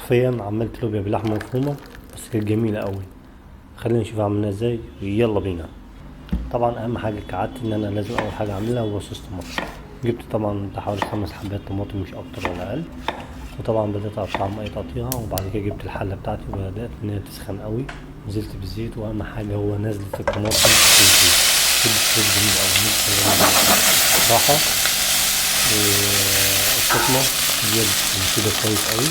حرفيا عملت لوبيا بلحمه مفرومه، بس كانت جميله قوي. خلينا نشوف عملناها ازاي، يلا بينا. طبعا اهم حاجه كعادتي ان انا لازم اول حاجه اعملها هو صوص طماطم. جبت طبعا حوالي 5 حبات طماطم، مش اكتر ولا اقل. وطبعا بدات اقطعهم اي تقطيعه، وبعد كده جبت الحله بتاعتي وبدات ان هي تسخن قوي. نزلت بالزيت، واهم حاجه هو نزله الطماطم في الزيت. كده الصوص جميل قوي، صراحه. الصدمه دي كده كويس قوي.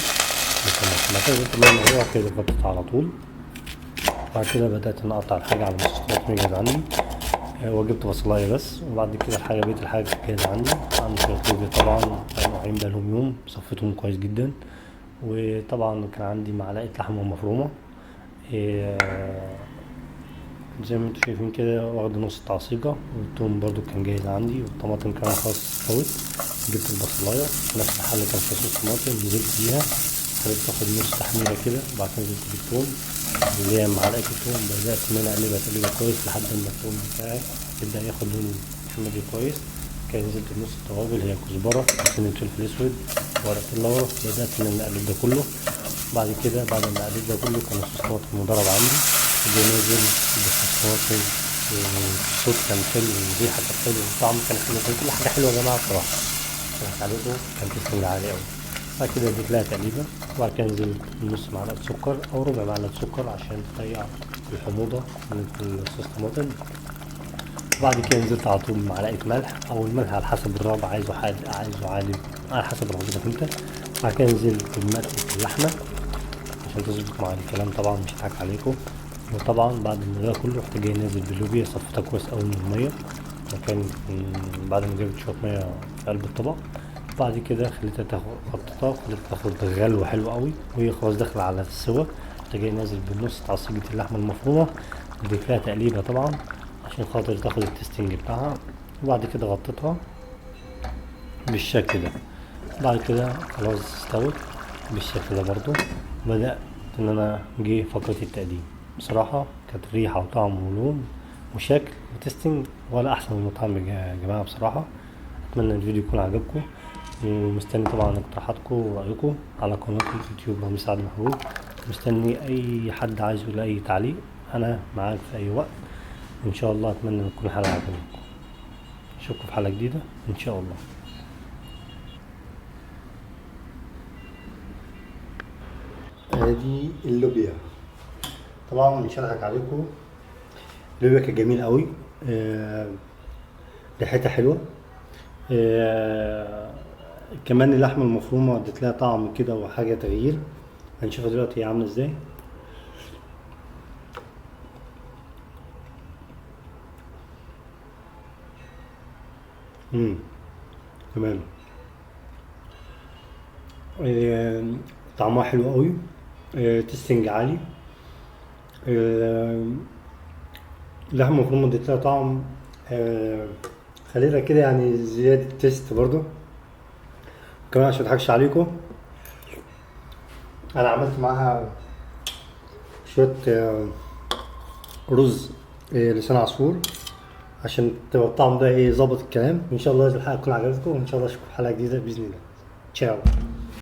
الطماطم بعد كده طلعنا الموضوع كده غطيت على طول. بعد كده بدأت إن أقطع الحاجة على نص طماطم جاهز عندي. وجبت بصلاية بس، وبعد كده بقية الحاجة جاهزة عندي شوية لوبيا طبعا نوعين بقالهم يوم، صفيتهم كويس جدا. وطبعا كان عندي معلقة لحمة مفرومة. إيه، زي ما انتوا شايفين كده واخد نص تعصيجة. والثوم برضو كان جاهز عندي، والطماطم كمان خلاص استوت. جبت البصلاية نفس الحلة كان فيها صوص طماطم، نزلت بيها خليت تاخد نص تحميرة كده. بعد كده نزلت بالثوم اللي هي معلقة الثوم. بدأت إن أنا أقلبها تقليبة كويس لحد ما الثوم بتاعي يبدأ ياخد لون محمري كويس. كده نزلت بنص التوابل، هي كزبرة، سنة فلفل أسود، ورقة اللورا. بدأت إن أنا أقلب ده كله. بعد كده بعد ما قلبت ده كله كان الصوص طماطم مضرب عندي. وجاي نازل بصوص طماطم. والصوت كان حلو، والريحة كانت حلوة، والطعم كان حلو، كان كل حاجة حلوة يا جماعة بصراحة. كانت عليكم كان تسلم عالي أوي. بعد كده اديت لها تقليبة. وبعد كده نزلت نص معلقة سكر أو ربع معلقة سكر عشان تضيع الحموضة من الصوص طماطم. وبعد كده نزلت على طول معلقة ملح، أو الملح على حسب الرغبة، عايزه حادق عايزه عادي على حسب رغبتك انت. بعد كده نزلت بمقلة اللحمة عشان تظبط مع الكلام، طبعا مش هضحك عليكم. وطبعا بعد ما ده كله رحت جاي نازل باللوبيا، صفيتها كويس أوي من المية. وكان بعد ما جبت شوية مية في قلب الطبق. بعد كده خليتها غطيتها وخليتها تاخد غلوة حلوة قوي، وهي خلاص داخلة على السوا. رحت جاي نازل بنص تعصيجة اللحمة المفرومة، اديت لها تقليبة طبعا عشان خاطر تاخد التستنج بتاعها. وبعد كده غطيتها بالشكل ده. بعد كده خلاص استوت بالشكل ده برضو. بدأت ان انا جه فقرة التقديم. بصراحة كانت ريحة وطعم ولون وشكل وتستنج ولا احسن من المطعم يا جماعة بصراحة. اتمنى الفيديو يكون عجبكم، ومستني طبعا اقتراحاتكم ورأيكم على قناة اليوتيوب رامي سعد محمود. مستني اي حد عايز يقول اي تعليق، انا معاك في اي وقت ان شاء الله. اتمنى ان تكون الحلقة عجبتكم. اشوفكم في حلقة جديدة ان شاء الله. ادي اللوبيا. طبعا مش هضحك عليكم، اللوبيا كانت جميل قوي. ريحتها حلوه. آه كمان اللحمه المفرومه ادت لها طعم كده وحاجه تغيير. هنشوفها دلوقتي هي عامله ازاي. تمام. آه طعمها حلو قوي. تستنج عالي. آه اللحمه المفرومه ادت لها طعم. آه خلينا كده يعني زياده تيست برضو. كمان عشان مضحكش عليكم، انا عملت معاها شويه رز لسان عصفور عشان تبقى الطعم ده ايه ظابط الكلام. ان شاء الله الحلقه تكون عجبتكم، وان شاء الله اشوفكم في حلقه جديده باذن الله. تشاو.